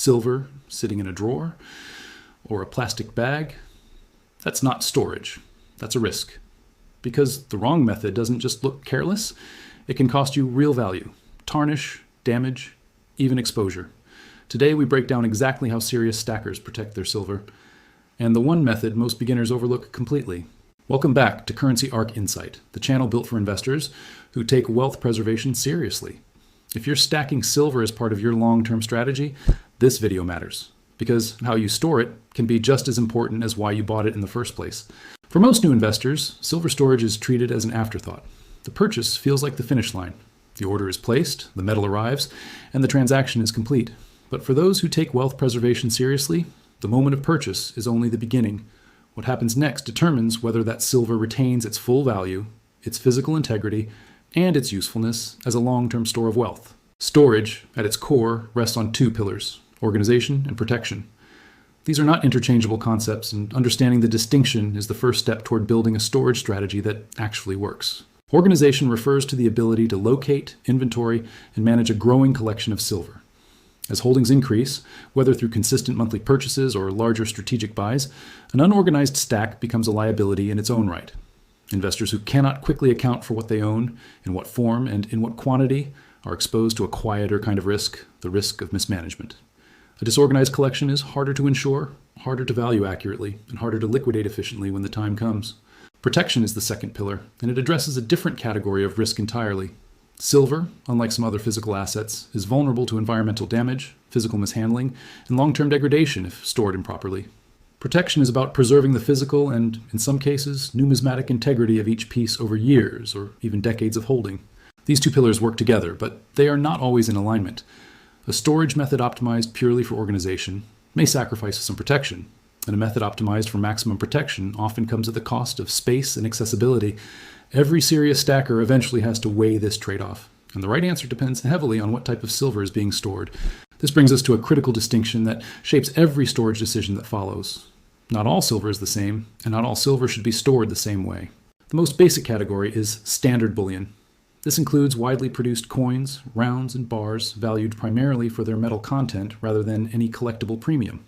silver sitting in a drawer, or a plastic bag. That's not storage. That's a risk. Because the wrong method doesn't just look careless, it can cost you real value, tarnish, damage, even exposure. Today we break down exactly how serious stackers protect their silver, and the one method most beginners overlook completely. Welcome back to Currency Arc Insight, the channel built for investors who take wealth preservation seriously. If you're stacking silver as part of your long-term strategy, this video matters, because how you store it can be just as important as why you bought it in the first place. For most new investors, silver storage is treated as an afterthought. The purchase feels like the finish line. The order is placed, the metal arrives, and the transaction is complete. But for those who take wealth preservation seriously, the moment of purchase is only the beginning. What happens next determines whether that silver retains its full value, its physical integrity, and its usefulness as a long-term store of wealth. Storage, at its core, rests on two pillars: organization and protection. These are not interchangeable concepts, and understanding the distinction is the first step toward building a storage strategy that actually works. Organization refers to the ability to locate, inventory, and manage a growing collection of silver. As holdings increase, whether through consistent monthly purchases or larger strategic buys, an unorganized stack becomes a liability in its own right. Investors who cannot quickly account for what they own, in what form, and in what quantity are exposed to a quieter kind of risk, the risk of mismanagement. A disorganized collection is harder to insure, harder to value accurately, and harder to liquidate efficiently when the time comes. Protection is the second pillar, and it addresses a different category of risk entirely. Silver, unlike some other physical assets, is vulnerable to environmental damage, physical mishandling, and long-term degradation if stored improperly. Protection is about preserving the physical and, in some cases, numismatic integrity of each piece over years or even decades of holding. These two pillars work together, but they are not always in alignment. A storage method optimized purely for organization may sacrifice some protection, and a method optimized for maximum protection often comes at the cost of space and accessibility. Every serious stacker eventually has to weigh this trade-off, and the right answer depends heavily on what type of silver is being stored. This brings us to a critical distinction that shapes every storage decision that follows. Not all silver is the same, and not all silver should be stored the same way. The most basic category is standard bullion. This includes widely produced coins, rounds, and bars valued primarily for their metal content rather than any collectible premium.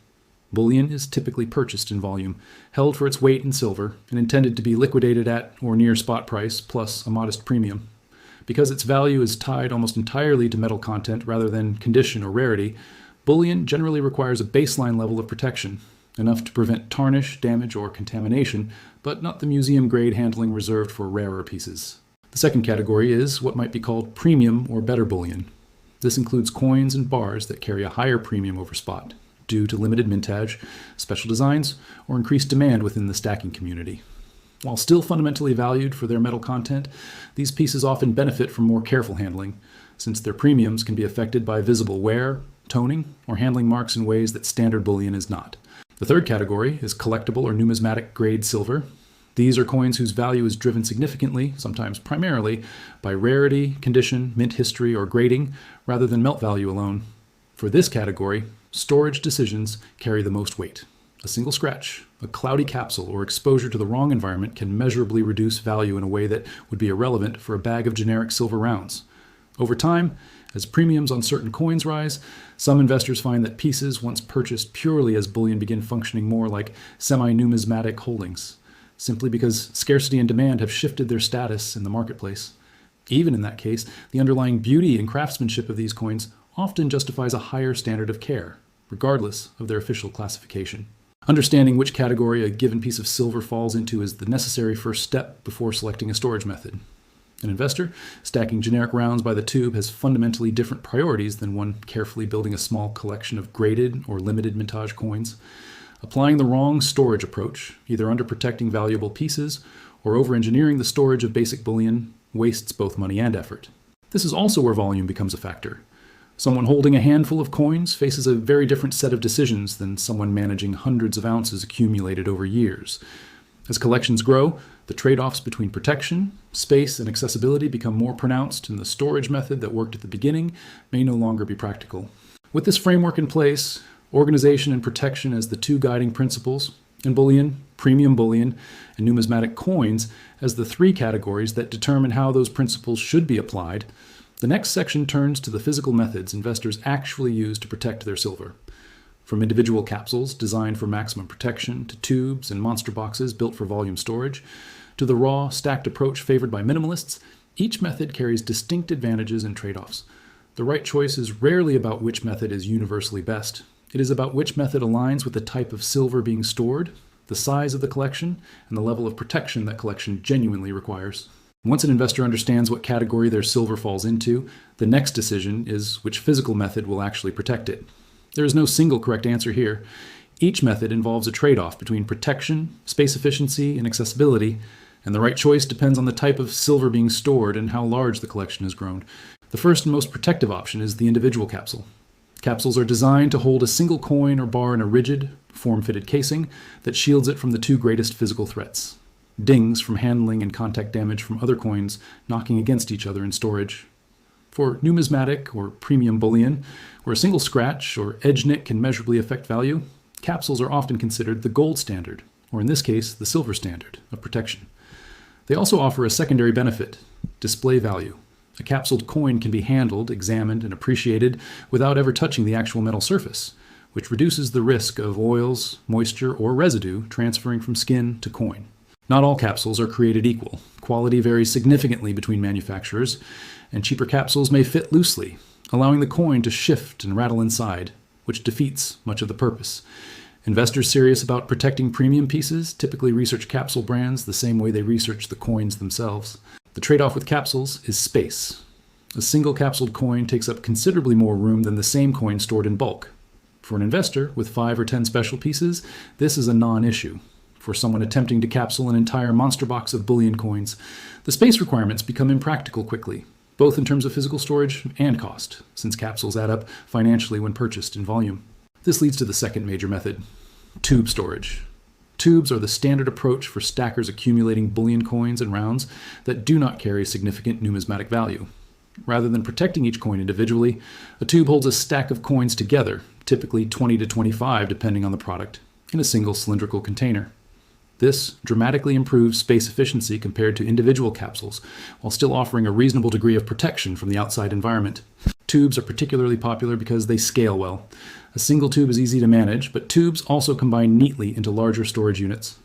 Bullion is typically purchased in volume, held for its weight in silver, and intended to be liquidated at or near spot price plus a modest premium. Because its value is tied almost entirely to metal content rather than condition or rarity, bullion generally requires a baseline level of protection, enough to prevent tarnish, damage, or contamination, but not the museum-grade handling reserved for rarer pieces. The second category is what might be called premium or better bullion. This includes coins and bars that carry a higher premium over spot, due to limited mintage, special designs, or increased demand within the stacking community. While still fundamentally valued for their metal content, these pieces often benefit from more careful handling, since their premiums can be affected by visible wear, toning, or handling marks in ways that standard bullion is not. The third category is collectible or numismatic grade silver. These are coins whose value is driven significantly, sometimes primarily, by rarity, condition, mint history, or grading, rather than melt value alone. For this category, storage decisions carry the most weight. A single scratch, a cloudy capsule, or exposure to the wrong environment can measurably reduce value in a way that would be irrelevant for a bag of generic silver rounds. Over time, as premiums on certain coins rise, some investors find that pieces once purchased purely as bullion begin functioning more like semi-numismatic holdings, simply because scarcity and demand have shifted their status in the marketplace. Even in that case, the underlying beauty and craftsmanship of these coins often justifies a higher standard of care, regardless of their official classification. Understanding which category a given piece of silver falls into is the necessary first step before selecting a storage method. An investor stacking generic rounds by the tube has fundamentally different priorities than one carefully building a small collection of graded or limited mintage coins. Applying the wrong storage approach, either underprotecting valuable pieces or over-engineering the storage of basic bullion, wastes both money and effort. This is also where volume becomes a factor. Someone holding a handful of coins faces a very different set of decisions than someone managing hundreds of ounces accumulated over years. As collections grow, the trade-offs between protection, space, and accessibility become more pronounced, and the storage method that worked at the beginning may no longer be practical. With this framework in place, organization and protection as the two guiding principles, and bullion, premium bullion, and numismatic coins as the three categories that determine how those principles should be applied, the next section turns to the physical methods investors actually use to protect their silver. From individual capsules designed for maximum protection, to tubes and monster boxes built for volume storage, to the raw, stacked approach favored by minimalists, each method carries distinct advantages and trade-offs. The right choice is rarely about which method is universally best. It is about which method aligns with the type of silver being stored, the size of the collection, and the level of protection that collection genuinely requires. Once an investor understands what category their silver falls into, the next decision is which physical method will actually protect it. There is no single correct answer here. Each method involves a trade-off between protection, space efficiency, and accessibility, and the right choice depends on the type of silver being stored and how large the collection has grown. The first and most protective option is the individual capsule. Capsules are designed to hold a single coin or bar in a rigid, form-fitted casing that shields it from the two greatest physical threats: dings from handling and contact damage from other coins knocking against each other in storage. For numismatic or premium bullion, where a single scratch or edge nick can measurably affect value, capsules are often considered the gold standard, or in this case, the silver standard, of protection. They also offer a secondary benefit: display value. A capsuled coin can be handled, examined, and appreciated without ever touching the actual metal surface, which reduces the risk of oils, moisture, or residue transferring from skin to coin. Not all capsules are created equal. Quality varies significantly between manufacturers, and cheaper capsules may fit loosely, allowing the coin to shift and rattle inside, which defeats much of the purpose. Investors serious about protecting premium pieces typically research capsule brands the same way they research the coins themselves. The trade-off with capsules is space. A single capsuled coin takes up considerably more room than the same coin stored in bulk. For an investor with 5 or 10 special pieces, this is a non-issue. For someone attempting to capsule an entire monster box of bullion coins, the space requirements become impractical quickly, both in terms of physical storage and cost, since capsules add up financially when purchased in volume. This leads to the second major method: tube storage. Tubes are the standard approach for stackers accumulating bullion coins and rounds that do not carry significant numismatic value. Rather than protecting each coin individually, a tube holds a stack of coins together, typically 20 to 25 depending on the product, in a single cylindrical container. This dramatically improves space efficiency compared to individual capsules, while still offering a reasonable degree of protection from the outside environment. Tubes are particularly popular because they scale well. A single tube is easy to manage, but tubes also combine neatly into larger storage units.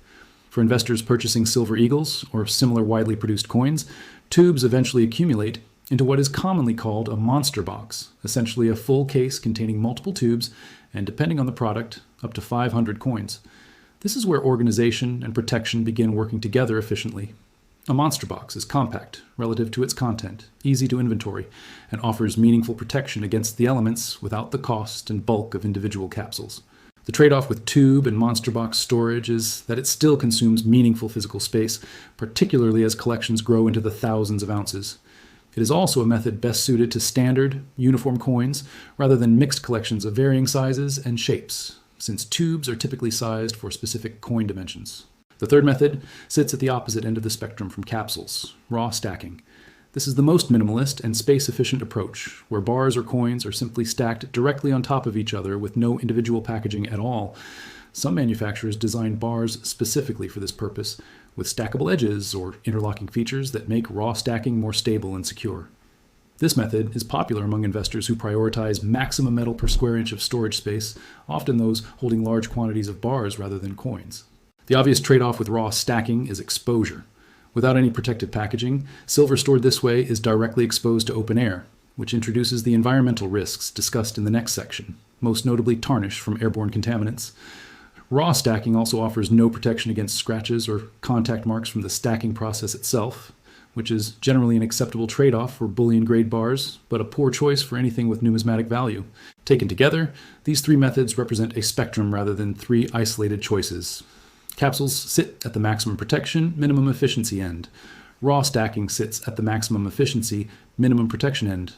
For investors purchasing silver eagles or similar widely produced coins, tubes eventually accumulate into what is commonly called a monster box, essentially a full case containing multiple tubes and, depending on the product, up to 500 coins. This is where organization and protection begin working together efficiently. A monster box is compact relative to its content, easy to inventory, and offers meaningful protection against the elements without the cost and bulk of individual capsules. The trade-off with tube and monster box storage is that it still consumes meaningful physical space, particularly as collections grow into the thousands of ounces. It is also a method best suited to standard, uniform coins rather than mixed collections of varying sizes and shapes, since tubes are typically sized for specific coin dimensions. The third method sits at the opposite end of the spectrum from capsules: raw stacking. This is the most minimalist and space-efficient approach, where bars or coins are simply stacked directly on top of each other with no individual packaging at all. Some manufacturers design bars specifically for this purpose, with stackable edges or interlocking features that make raw stacking more stable and secure. This method is popular among investors who prioritize maximum metal per square inch of storage space, often those holding large quantities of bars rather than coins. The obvious trade-off with raw stacking is exposure. Without any protective packaging, silver stored this way is directly exposed to open air, which introduces the environmental risks discussed in the next section, most notably tarnish from airborne contaminants. Raw stacking also offers no protection against scratches or contact marks from the stacking process itself, which is generally an acceptable trade-off for bullion-grade bars, but a poor choice for anything with numismatic value. Taken together, these three methods represent a spectrum rather than three isolated choices. Capsules sit at the maximum protection, minimum efficiency end. Raw stacking sits at the maximum efficiency, minimum protection end.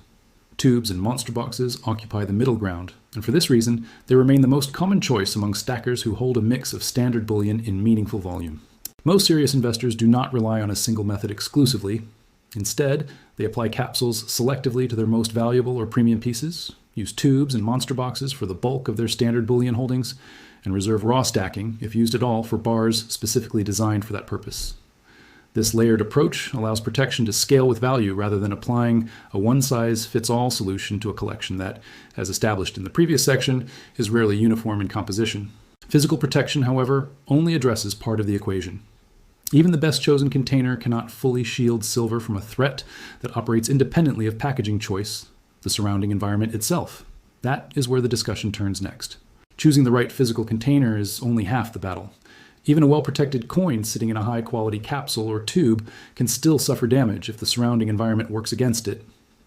Tubes and monster boxes occupy the middle ground, and for this reason, they remain the most common choice among stackers who hold a mix of standard bullion in meaningful volume. Most serious investors do not rely on a single method exclusively. Instead, they apply capsules selectively to their most valuable or premium pieces, use tubes and monster boxes for the bulk of their standard bullion holdings, and reserve raw stacking, if used at all, for bars specifically designed for that purpose. This layered approach allows protection to scale with value rather than applying a one-size-fits-all solution to a collection that, as established in the previous section, is rarely uniform in composition. Physical protection, however, only addresses part of the equation. Even the best chosen container cannot fully shield silver from a threat that operates independently of packaging choice, the surrounding environment itself. That is where the discussion turns next. Choosing the right physical container is only half the battle. Even a well-protected coin sitting in a high-quality capsule or tube can still suffer damage if the surrounding environment works against it.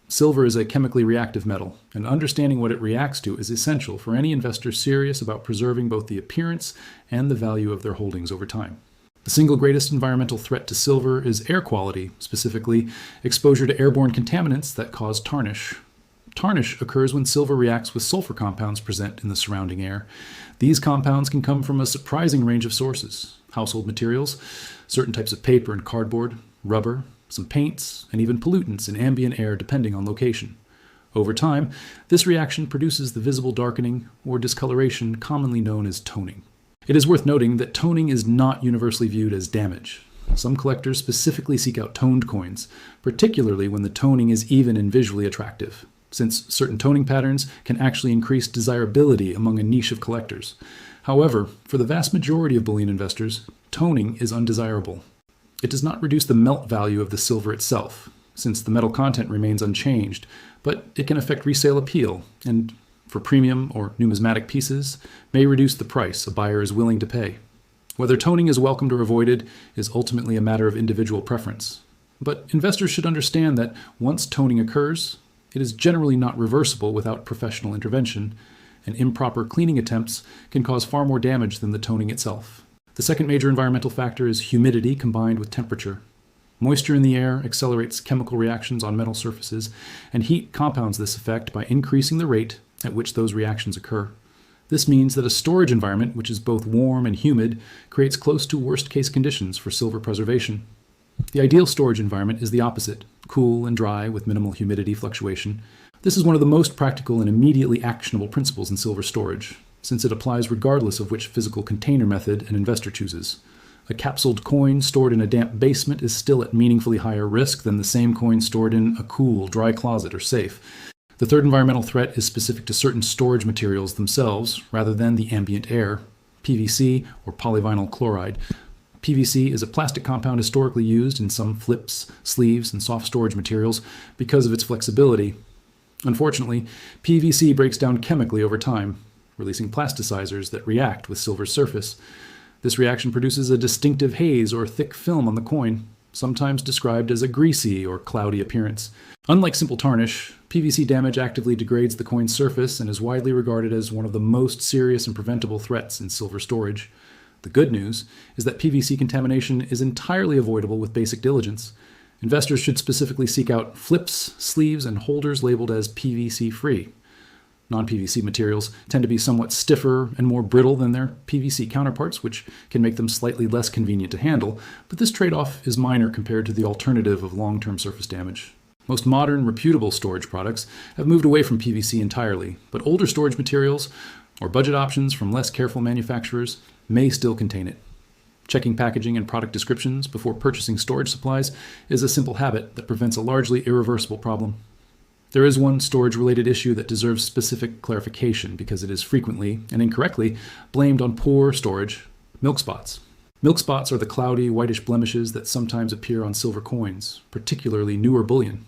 Silver is a chemically reactive metal, and understanding what it reacts to is essential for any investor serious about preserving both the appearance and the value of their holdings over time. The single greatest environmental threat to silver is air quality, specifically exposure to airborne contaminants that cause tarnish. Tarnish occurs when silver reacts with sulfur compounds present in the surrounding air. These compounds can come from a surprising range of sources: household materials, certain types of paper and cardboard, rubber, some paints, and even pollutants in ambient air depending on location. Over time, this reaction produces the visible darkening or discoloration commonly known as toning. It is worth noting that toning is not universally viewed as damage. Some collectors specifically seek out toned coins, particularly when the toning is even and visually attractive, since certain toning patterns can actually increase desirability among a niche of collectors. However, for the vast majority of bullion investors, toning is undesirable. It does not reduce the melt value of the silver itself, since the metal content remains unchanged, but it can affect resale appeal, and for premium or numismatic pieces, may reduce the price a buyer is willing to pay. Whether toning is welcomed or avoided is ultimately a matter of individual preference. But investors should understand that once toning occurs, it is generally not reversible without professional intervention, and improper cleaning attempts can cause far more damage than the toning itself. The second major environmental factor is humidity combined with temperature. Moisture in the air accelerates chemical reactions on metal surfaces, and heat compounds this effect by increasing the rate at which those reactions occur. This means that a storage environment, which is both warm and humid, creates close to worst-case conditions for silver preservation. The ideal storage environment is the opposite: cool and dry with minimal humidity fluctuation. This is one of the most practical and immediately actionable principles in silver storage, since it applies regardless of which physical container method an investor chooses. A capsuled coin stored in a damp basement is still at meaningfully higher risk than the same coin stored in a cool, dry closet or safe. The third environmental threat is specific to certain storage materials themselves rather than the ambient air: PVC or polyvinyl chloride. PVC is a plastic compound historically used in some flips, sleeves, and soft storage materials because of its flexibility. Unfortunately, PVC breaks down chemically over time, releasing plasticizers that react with silver's surface. This reaction produces a distinctive haze or thick film on the coin, sometimes described as a greasy or cloudy appearance. Unlike simple tarnish, PVC damage actively degrades the coin's surface and is widely regarded as one of the most serious and preventable threats in silver storage. The good news is that PVC contamination is entirely avoidable with basic diligence. Investors should specifically seek out flips, sleeves, and holders labeled as PVC-free. Non-PVC materials tend to be somewhat stiffer and more brittle than their PVC counterparts, which can make them slightly less convenient to handle, but this trade-off is minor compared to the alternative of long-term surface damage. Most modern, reputable storage products have moved away from PVC entirely, but older storage materials or budget options from less careful manufacturers may still contain it. Checking packaging and product descriptions before purchasing storage supplies is a simple habit that prevents a largely irreversible problem. There is one storage-related issue that deserves specific clarification because it is frequently, and incorrectly, blamed on poor storage: milk spots. Milk spots are the cloudy, whitish blemishes that sometimes appear on silver coins, particularly newer bullion.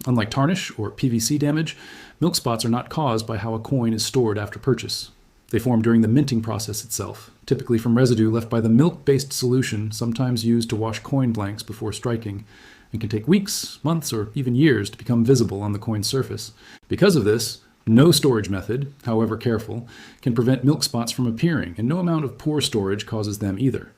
Unlike tarnish or PVC damage, milk spots are not caused by how a coin is stored after purchase. They form during the minting process itself, typically from residue left by the milk-based solution sometimes used to wash coin blanks before striking, and can take weeks, months, or even years to become visible on the coin's surface. Because of this, no storage method, however careful, can prevent milk spots from appearing, and no amount of poor storage causes them either.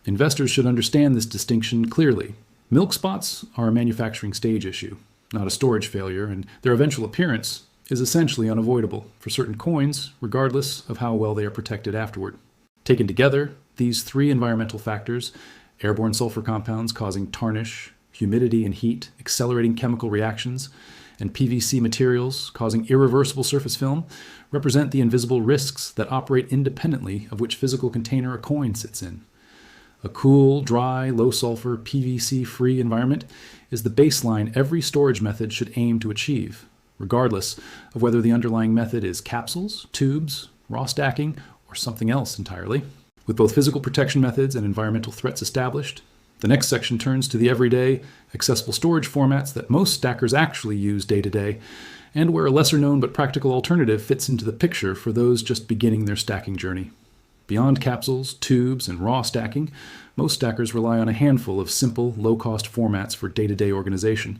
Investors should understand this distinction clearly. Milk spots are a manufacturing stage issue, not a storage failure, and their eventual appearance is essentially unavoidable for certain coins, regardless of how well they are protected afterward. Taken together, these three environmental factors, airborne sulfur compounds causing tarnish, humidity and heat accelerating chemical reactions, and PVC materials causing irreversible surface film, represent the invisible risks that operate independently of which physical container a coin sits in. A cool, dry, low-sulfur, PVC-free environment is the baseline every storage method should aim to achieve, regardless of whether the underlying method is capsules, tubes, raw stacking, or something else entirely. With both physical protection methods and environmental threats established, the next section turns to the everyday, accessible storage formats that most stackers actually use day to day, and where a lesser known but practical alternative fits into the picture for those just beginning their stacking journey. Beyond capsules, tubes, and raw stacking, most stackers rely on a handful of simple, low-cost formats for day-to-day organization.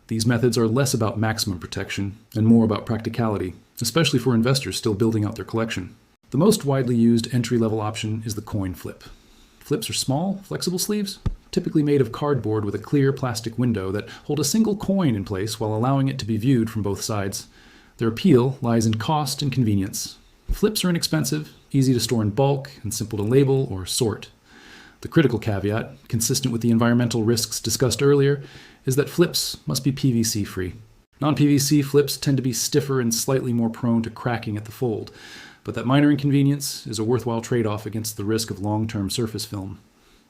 These methods are less about maximum protection and more about practicality, especially for investors still building out their collection. The most widely used entry-level option is the coin flip. Flips are small, flexible sleeves, typically made of cardboard with a clear plastic window that hold a single coin in place while allowing it to be viewed from both sides. Their appeal lies in cost and convenience. Flips are inexpensive, easy to store in bulk, and simple to label or sort. The critical caveat, consistent with the environmental risks discussed earlier, is that flips must be PVC-free. Non-PVC flips tend to be stiffer and slightly more prone to cracking at the fold, but that minor inconvenience is a worthwhile trade-off against the risk of long-term surface film.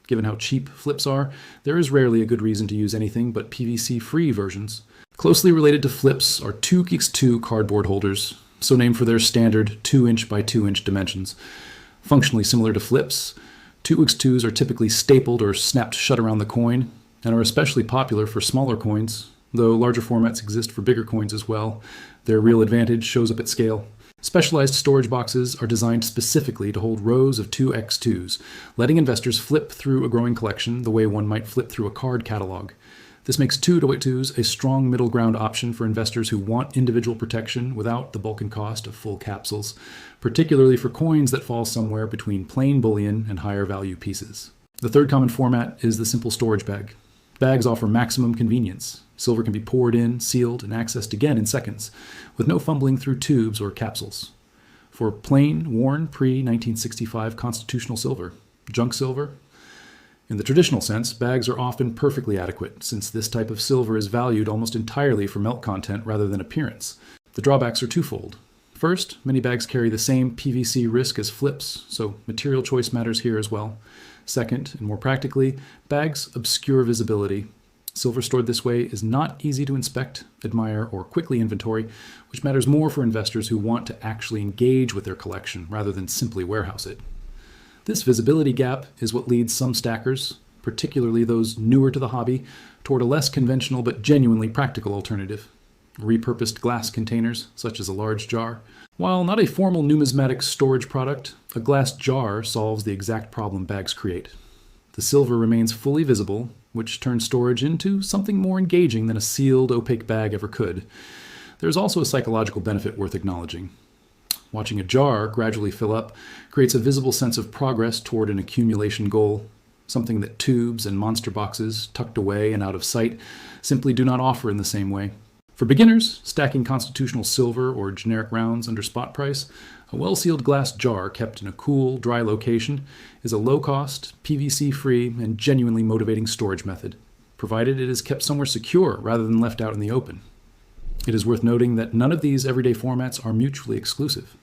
Given how cheap flips are, there is rarely a good reason to use anything but PVC-free versions. Closely related to flips are 2x2 cardboard holders, so named for their standard 2-inch by 2-inch dimensions. Functionally similar to flips, 2x2s are typically stapled or snapped shut around the coin, and are especially popular for smaller coins, though larger formats exist for bigger coins as well. Their real advantage shows up at scale. Specialized storage boxes are designed specifically to hold rows of 2x2s, letting investors flip through a growing collection the way one might flip through a card catalog. This makes 2x2s a strong middle ground option for investors who want individual protection without the bulk and cost of full capsules, particularly for coins that fall somewhere between plain bullion and higher value pieces. The third common format is the simple storage bag. Bags offer maximum convenience. Silver can be poured in, sealed, and accessed again in seconds, with no fumbling through tubes or capsules. For plain, worn, pre-1965 constitutional silver, junk silver, in the traditional sense, bags are often perfectly adequate, since this type of silver is valued almost entirely for melt content rather than appearance. The drawbacks are twofold. First, many bags carry the same PVC risk as flips, so material choice matters here as well. Second, and more practically, bags obscure visibility. Silver stored this way is not easy to inspect, admire, or quickly inventory, which matters more for investors who want to actually engage with their collection rather than simply warehouse it. This visibility gap is what leads some stackers, particularly those newer to the hobby, toward a less conventional but genuinely practical alternative: repurposed glass containers, such as a large jar. While not a formal numismatic storage product, a glass jar solves the exact problem bags create. The silver remains fully visible, which turns storage into something more engaging than a sealed, opaque bag ever could. There's also a psychological benefit worth acknowledging. Watching a jar gradually fill up creates a visible sense of progress toward an accumulation goal, something that tubes and monster boxes, tucked away and out of sight, simply do not offer in the same way. For beginners, stacking constitutional silver or generic rounds under spot price, a well-sealed glass jar kept in a cool, dry location is a low-cost, PVC-free, and genuinely motivating storage method, provided it is kept somewhere secure rather than left out in the open. It is worth noting that none of these everyday formats are mutually exclusive.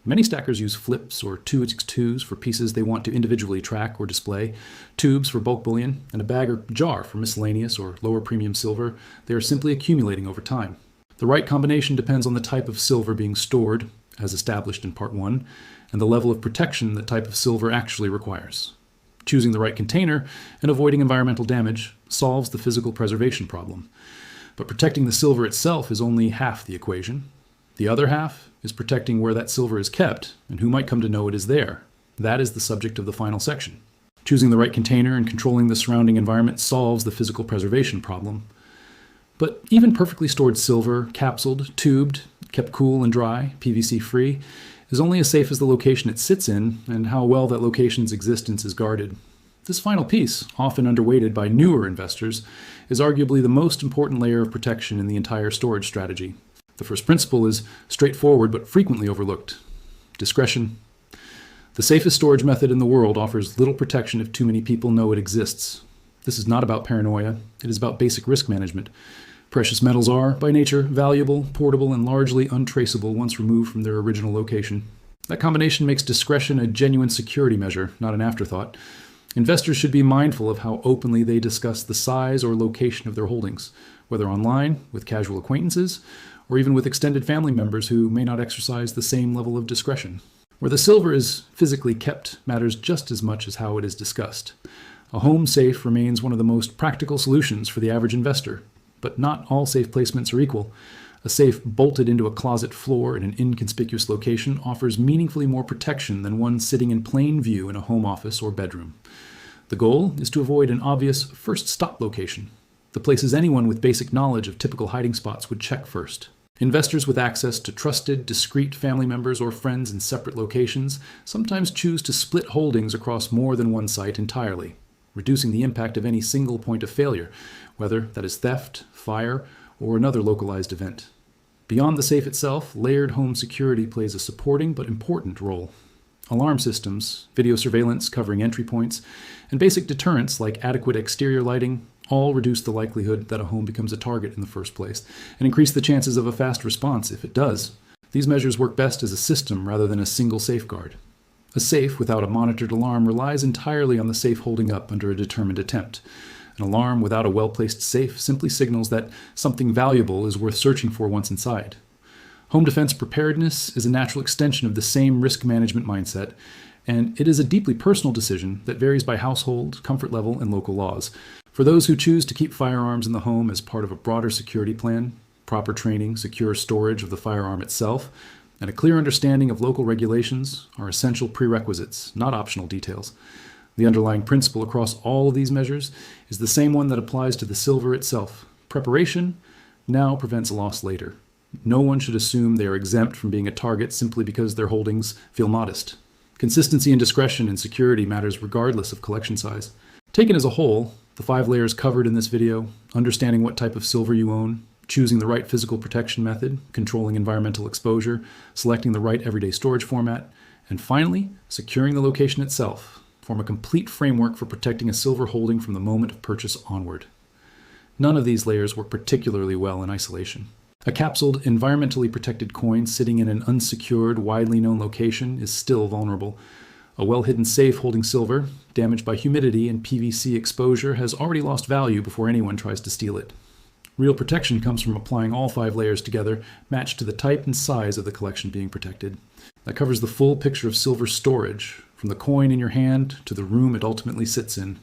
Many stackers use flips or 2x2s for pieces they want to individually track or display, tubes for bulk bullion, and a bag or jar for miscellaneous or lower premium silver they are simply accumulating over time. The right combination depends on the type of silver being stored, as established in Part 1, and the level of protection that type of silver actually requires. Choosing the right container and avoiding environmental damage solves the physical preservation problem. But protecting the silver itself is only half the equation. The other half is protecting where that silver is kept and who might come to know it is there. That is the subject of the final section. Choosing the right container and controlling the surrounding environment solves the physical preservation problem. But even perfectly stored silver, capsuled, tubed, kept cool and dry, PVC-free, is only as safe as the location it sits in and how well that location's existence is guarded. This final piece, often underweighted by newer investors, is arguably the most important layer of protection in the entire storage strategy. The first principle is straightforward but frequently overlooked: discretion. The safest storage method in the world offers little protection if too many people know it exists. This is not about paranoia, it is about basic risk management. Precious metals are, by nature, valuable, portable, and largely untraceable once removed from their original location. That combination makes discretion a genuine security measure, not an afterthought. Investors should be mindful of how openly they discuss the size or location of their holdings, whether online, with casual acquaintances, or even with extended family members who may not exercise the same level of discretion. Where the silver is physically kept matters just as much as how it is discussed. A home safe remains one of the most practical solutions for the average investor, but not all safe placements are equal. A safe bolted into a closet floor in an inconspicuous location offers meaningfully more protection than one sitting in plain view in a home office or bedroom. The goal is to avoid an obvious first stop location, the places anyone with basic knowledge of typical hiding spots would check first. Investors with access to trusted, discreet family members or friends in separate locations sometimes choose to split holdings across more than one site entirely, reducing the impact of any single point of failure, whether that is theft, fire, or another localized event. Beyond the safe itself, layered home security plays a supporting but important role. Alarm systems, video surveillance covering entry points, and basic deterrents like adequate exterior lighting all reduce the likelihood that a home becomes a target in the first place, and increase the chances of a fast response if it does. These measures work best as a system rather than a single safeguard. A safe without a monitored alarm relies entirely on the safe holding up under a determined attempt. An alarm without a well-placed safe simply signals that something valuable is worth searching for once inside. Home defense preparedness is a natural extension of the same risk management mindset, and it is a deeply personal decision that varies by household, comfort level, and local laws. For those who choose to keep firearms in the home as part of a broader security plan, proper training, secure storage of the firearm itself, and a clear understanding of local regulations are essential prerequisites, not optional details. The underlying principle across all of these measures is the same one that applies to the silver itself. Preparation now prevents loss later. No one should assume they are exempt from being a target simply because their holdings feel modest. Consistency and discretion in security matters regardless of collection size. Taken as a whole, the 5 layers covered in this video, understanding what type of silver you own, choosing the right physical protection method, controlling environmental exposure, selecting the right everyday storage format, and finally, securing the location itself, form a complete framework for protecting a silver holding from the moment of purchase onward. None of these layers work particularly well in isolation. A capsuled, environmentally protected coin sitting in an unsecured, widely known location is still vulnerable. A well-hidden safe holding silver, damaged by humidity and PVC exposure, has already lost value before anyone tries to steal it. Real protection comes from applying all 5 layers together, matched to the type and size of the collection being protected. That covers the full picture of silver storage, from the coin in your hand to the room it ultimately sits in.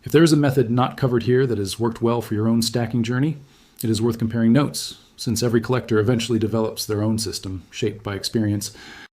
If there is a method not covered here that has worked well for your own stacking journey, it is worth comparing notes, since every collector eventually develops their own system, shaped by experience.